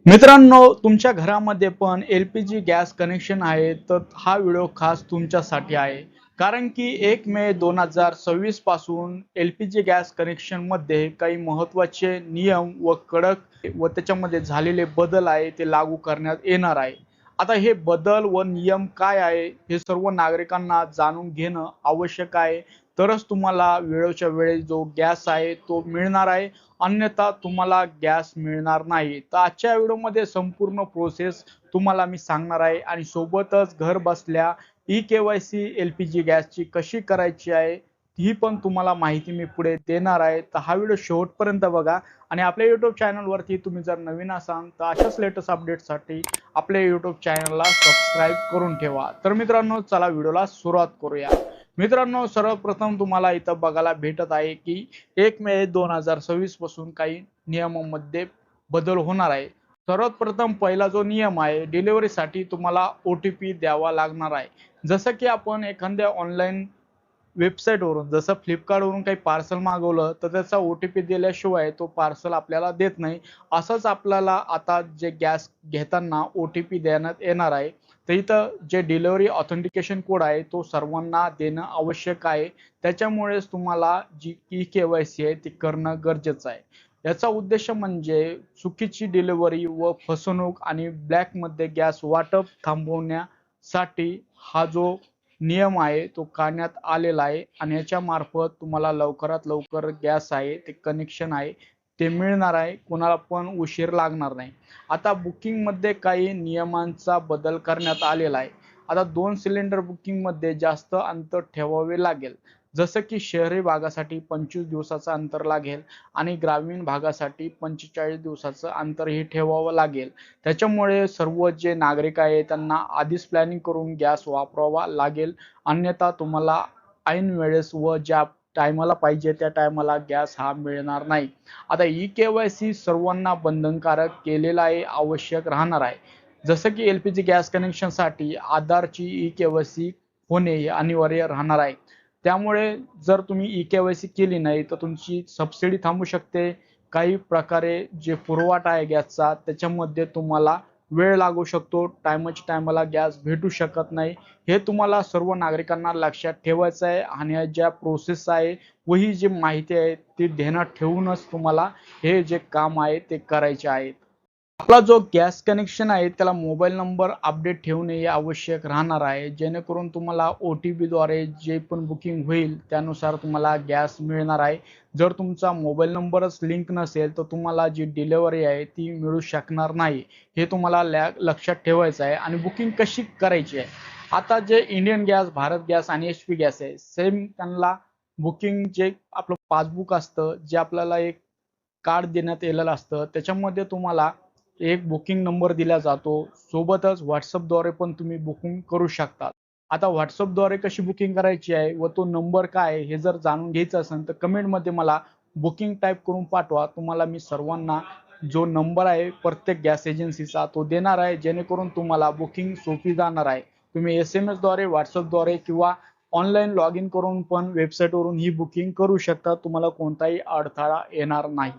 मित्रांनो, तुमच्या घरामध्ये पण एल-पी-जी गॅस कनेक्शन आहे, तर हा व्हिडिओ खास तुमच्यासाठी आहे. कारण की 1 मे 2026 पासून एल-पी-जी गॅस कनेक्शनमध्ये काही महत्त्वाचे नियम व कडक व त्याच्यामध्ये झालेले बदल आहे, ते लागू करण्यात येणार आहे. आता हे बदल व नियम काय आहे, हे सर्व नागरिकांना जाणून घेणं आवश्यक आहे. तरच तुम्हाला वेळेच्या वेळी जो गॅस आहे, तो मिळणार आहे. अन्यथा तुम्हाला गॅस मिळणार नाही. तर आजच्या व्हिडिओमध्ये संपूर्ण प्रोसेस तुम्हाला मी सांगणार आहे आणि सोबतच घर बसल्या ई-के-वाय-सी एल-पी-जी गॅसची कशी करायची आहे, ही पण तुम्हाला माहिती मी पुढे देणार आहे. तर हा व्हिडिओ शेवटपर्यंत बघा आणि आपल्या YouTube चॅनलवरती तुम्ही जर नवीन असाल तर अशाच लेटेस्ट अपडेटसाठी आपल्या YouTube चॅनलला सबस्क्राईब करून ठेवा. तर मित्रांनो, चला व्हिडिओला सुरुवात करूया. मित्रांनो, सर्वप्रथम तुम्हाला इथं बघायला भेटत आहे की 1 मे 2026 पासून काही नियमांमध्ये बदल होणार आहे. सर्वात प्रथम पहिला जो नियम आहे, डिलिव्हरीसाठी तुम्हाला ओ-टी-पी द्यावा लागणार आहे. जसं की आपण एखाद्या ऑनलाईन वेबसाईटवरून जसं फ्लिपकार्टवरून काही पार्सल मागवलं तर त्याचा ओ-टी-पी दिल्याशिवाय तो पार्सल आपल्याला देत नाही. असंच आपल्याला आता जे गॅस घेताना ओ-टी-पी देण्यात येणार आहे. तर इथं जे डिलिव्हरी ऑथेंटिकेशन कोड आहे तो सर्वांना देणं आवश्यक आहे. त्याच्यामुळेच तुम्हाला जी ई-के-वाय-सी आहे ती करणं गरजेचं आहे. याचा उद्देश म्हणजे चुकीची डिलिव्हरी व फसवणूक आणि ब्लॅकमध्ये गॅस वाटप थांबवण्यासाठी हा जो नियम आहे तो काढण्यात आलेला आहे आणि याच्या मार्फत तुम्हाला लवकरात लवकर गॅस आहे ते कनेक्शन आहे ते मिळणार आहे. कोणाला पण उशीर लागणार नाही. आता बुकिंगमध्ये काही नियमांचा बदल करण्यात आलेला आहे. आता 2 सिलेंडर बुकिंगमध्ये जास्त अंतर ठेवावे लागेल. जसं की शहरी भागासाठी 25 दिवसाचं अंतर लागेल आणि ग्रामीण भागासाठी 45 दिवसाचं अंतरही ठेवावं लागेल. त्याच्यामुळे सर्व जे नागरिक आहे त्यांना आधीच प्लॅनिंग करून गॅस वापरावा लागेल. अन्यथा तुम्हाला ऐन वेळेस व ज्या टायमाला पाहिजे त्या टायमाला गॅस हा मिळणार नाही. आता ई-के-वाय-सी सर्वांना बंधनकारक केलेला आहे, आवश्यक राहणार आहे. जसं की एल-पी-जी गॅस कनेक्शनसाठी आधारची ई-के-वाय-सी होणे हे अनिवार्य राहणार आहे. त्यामुळे जर तुम्ही ई-के-वाय-सी केली नाही तर तुमची सबसिडी थांबू शकते. काही प्रकारे जे पुरवठा आहे गॅसचा त्याच्यामध्ये तुम्हाला वेळ लागू शकतो. टायमाच्या टायमाला गॅस भेटू शकत नाही. हे तुम्हाला सर्व नागरिकांना लक्षात ठेवायचं आहे आणि ज्या प्रोसेस आहे व ही जी माहिती आहे ती ध्यानात ठेवूनच तुम्हाला हे जे काम आहे ते करायचे आहे. आपला जो गॅस कनेक्शन आहे त्याला मोबाईल नंबर अपडेट ठेवणे हे आवश्यक राहणार आहे. जेणेकरून तुम्हाला ओ-टी-पीद्वारे जे पण बुकिंग होईल त्यानुसार तुम्हाला गॅस मिळणार आहे. जर तुमचा मोबाईल नंबरच लिंक नसेल तर तुम्हाला जी डिलिव्हरी आहे ती मिळू शकणार नाही. हे तुम्हाला लक्षात ठेवायचं आहे आणि बुकिंग कशी करायची आहे. आता जे इंडियन गॅस, भारत गॅस आणि एच-पी गॅस आहे सेम त्यांना बुकिंग जे आपलं पासबुक असतं, जे आपल्याला एक कार्ड देण्यात आलेलं असतं त्याच्यामध्ये तुम्हाला एक बुकिंग नंबर दिला जातो. सोबतच WhatsAppद्वारे पण तुम्ही बुकिंग करू शकता. आता WhatsAppद्वारे कशी बुकिंग करायची आहे व तो नंबर काय आहे हे जर जाणून घ्यायचं असेल तर कमेंटमध्ये मला बुकिंग टाइप करून पाठवा. तुम्हाला मी सर्वांना जो नंबर आहे प्रत्येक गॅस एजन्सीचा तो देणार आहे. जेणेकरून तुम्हाला बुकिंग सोपी जाणार आहे. तुम्ही SMS द्वारे, WhatsAppद्वारे किंवा ऑनलाईन लॉग इन करून पण वेबसाईटवरून ही बुकिंग करू शकता. तुम्हाला कोणताही अडथळा येणार नाही.